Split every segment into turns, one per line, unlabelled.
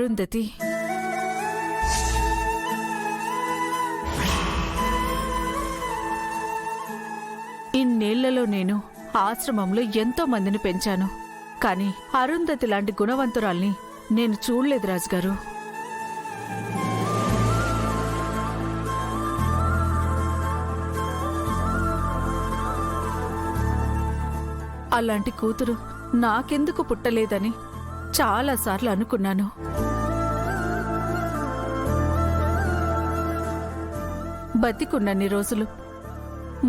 అరుంధతి. ఇన్నేళ్లలో నేను ఆశ్రమంలో ఎంతో మందిని పెంచాను, కాని అరుంధతి లాంటి గుణవంతురాల్ని నేను చూడలేదు రాజుగారు. అలాంటి కూతురు నాకెందుకు పుట్టలేదని చాలాసార్లు అనుకున్నాను. బతికున్నన్ని రోజులు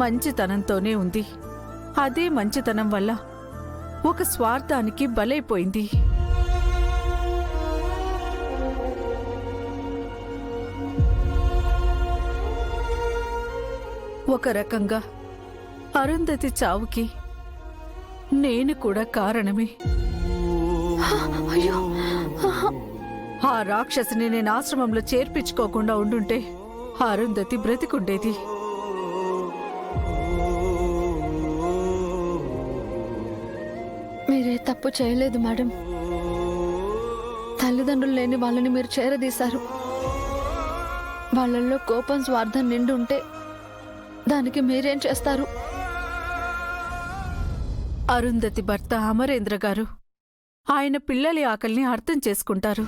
మంచితనంతోనే ఉంది. అదే మంచితనం వల్ల ఒక స్వార్థానికి బలైపోయింది. ఒక రకంగా అరుంధతి చావుకి నేను కూడా కారణమే. ఆ రాక్షసిని నేను ఆశ్రమంలో చేర్పించుకోకుండా ఉండుంటే అరుంధతి బ్రతికుండేది.
మీరే తప్పు చేయలేదు మేడం. తల్లిదండ్రులు లేని వాళ్ళని మీరు చేరదీశారు. వాళ్ళల్లో కోపం, స్వార్థం నిండి ఉంటే దానికి మీరేం చేస్తారు?
అరుంధతి భర్త అమరేంద్ర గారు ఆయన పిల్లలి ఆకలిని అర్థం చేసుకుంటారు.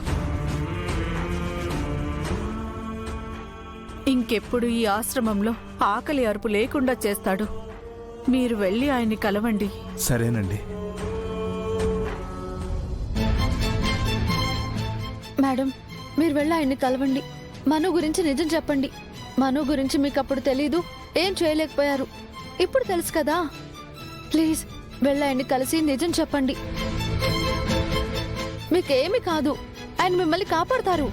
ఇంకెప్పుడు ఈ ఆశ్రమంలో ఆకలి అరుపు లేకుండా చేస్తాడు. మీరు వెళ్ళి ఆయన్ని కలవండి.
సరేనండి.
మేడం, మీరు వెళ్ళి ఆయన్ని కలవండి. మను గురించి నిజం చెప్పండి. మను గురించి మీకు అప్పుడు తెలీదు, ఏం చేయలేకపోయారు. ఇప్పుడు తెలుసు కదా. ప్లీజ్ వెళ్ళి ఆయన్ని కలిసి నిజం చెప్పండి. మీకేమి కాదు, ఆయన మిమ్మల్ని కాపాడతారు.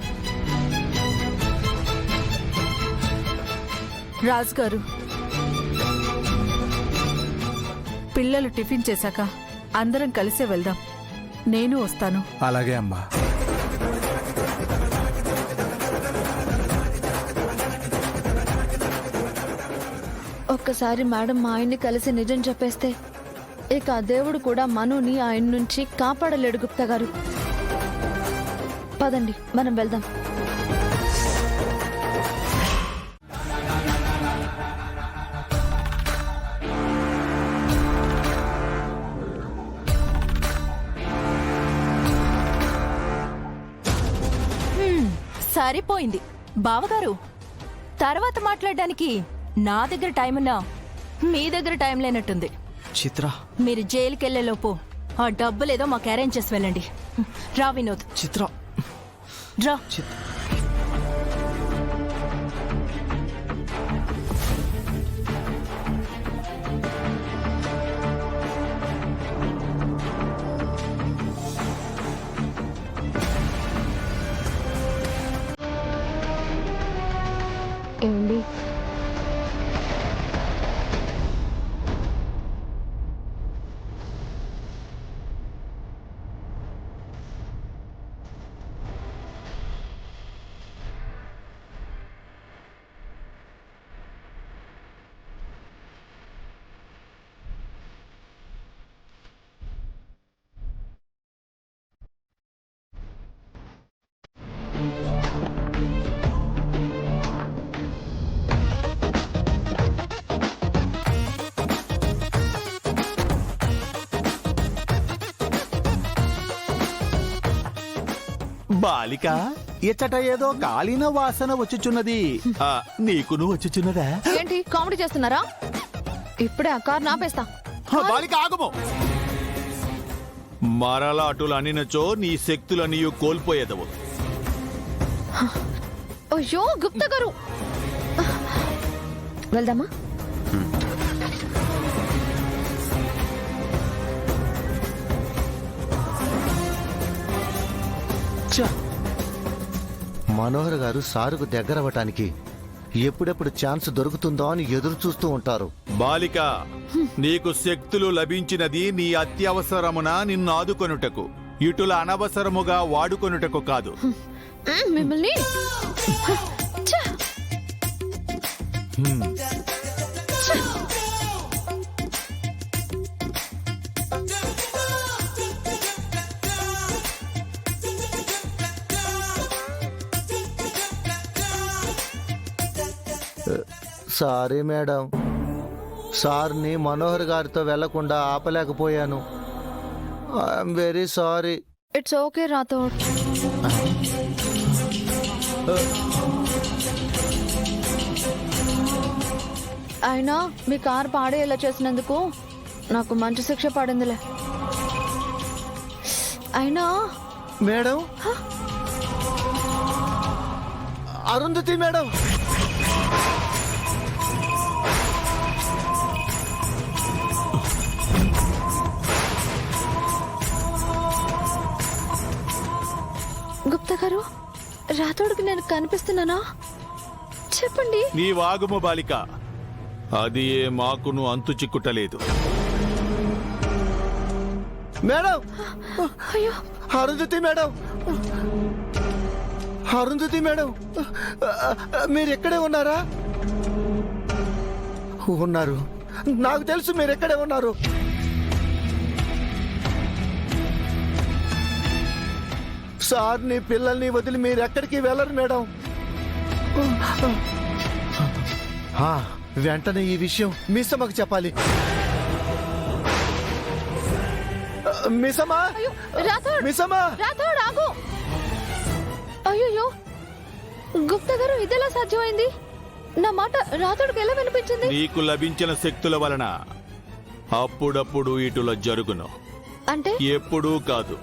రాజుగారు, పిల్లలు టిఫిన్ చేశాక అందరం కలిసే వెళ్దాం. నేను వస్తాను.
అలాగే అమ్మా.
ఒక్కసారి మేడం మా ఆయన్ని కలిసి నిజం చెప్పేస్తే ఇక ఆ దేవుడు కూడా మనుని ఆయన నుంచి కాపాడలేడు. గుప్తా గారు, పదండి మనం వెళ్దాం.
సరిపోయింది బావగారు. తర్వాత మాట్లాడడానికి నా దగ్గర టైం ఉన్నా మీ దగ్గర టైం లేనట్టుంది.
చిత్ర,
మీరు జైలుకెళ్లేలోపు ఆ డబ్బులేదో మాకు అరేంజ్ చేసి వెళ్ళండి. రా వినోద్.
చిత్ర,
రా.
ఏమండి,
బాలిక, ఇచ్చట ఏదో కాలిన వాసన వచ్చుచున్నది. నీకును వచ్చుచున్నదా?
ఏంటి కామెడీ చేస్తున్నారా? ఇప్పుడే ఆ కారు నాపేస్తా.
బాలిక ఆగము. మరలా అటులు అనినచో నీ శక్తులన్నీ కోల్పోయేదవు.
అయ్యో గుప్తా గారు, వెళ్దామా?
మనోహర్ గారు సారుకు దగ్గరవటానికి ఎప్పుడెప్పుడు ఛాన్స్ దొరుకుతుందో అని ఎదురు చూస్తూ ఉంటారు.
బాలిక, నీకు శక్తులు లభించినది నీ అత్యవసరమున నిన్ను ఆదుకొనుటకు, ఇటుల అనవసరముగా వాడుకొనుటకు కాదు.
మిమ్మల్ని
సారీ మేడం, సార్ని మనోహర్ గారితో వెళ్లకుండా ఆపలేకపోయాను. I'm very sorry.
It's okay Rathod. అయినా మీ కార్ పాడేలా చేసినందుకు నాకు మంచి శిక్ష పడిందిలే. అయినా
మేడం, అరుంధతి మేడం,
గుప్తా గారు, రాథోడ్కి నేను కనిపిస్తున్నానా? చెప్పండి.
నీ వాగుము బాలిక, అది ఏ మాకును అంతు చిక్కుటలేదు.
మేడం,
అయ్యో,
అరుంధతి మేడం, అరుంధతి మేడం, మీరు ఎక్కడే ఉన్నారా? ఉన్నారు, నాకు తెలుసు మీరు ఎక్కడే ఉన్నారు. సార్ని పిల్లల్ని వదిలి మీరు ఎక్కడికి వెళ్ళరు మేడం. వెంటనే ఈ విషయం మిస్సమ్మకు చెప్పాలి. మిస్సమ్మా,
రాథోడ్,
మిస్సమ్మా,
రాథోడ్ ఆగు. అయ్యో, గుప్తా గారు ఇదెలా సాధ్యమైంది? నా మాట రాథోడ్కి ఎలా వినిపించింది?
నీకు లభించిన శక్తుల వలన అప్పుడప్పుడు ఇటుల జరుగును,
అంటే
ఎప్పుడూ కాదు.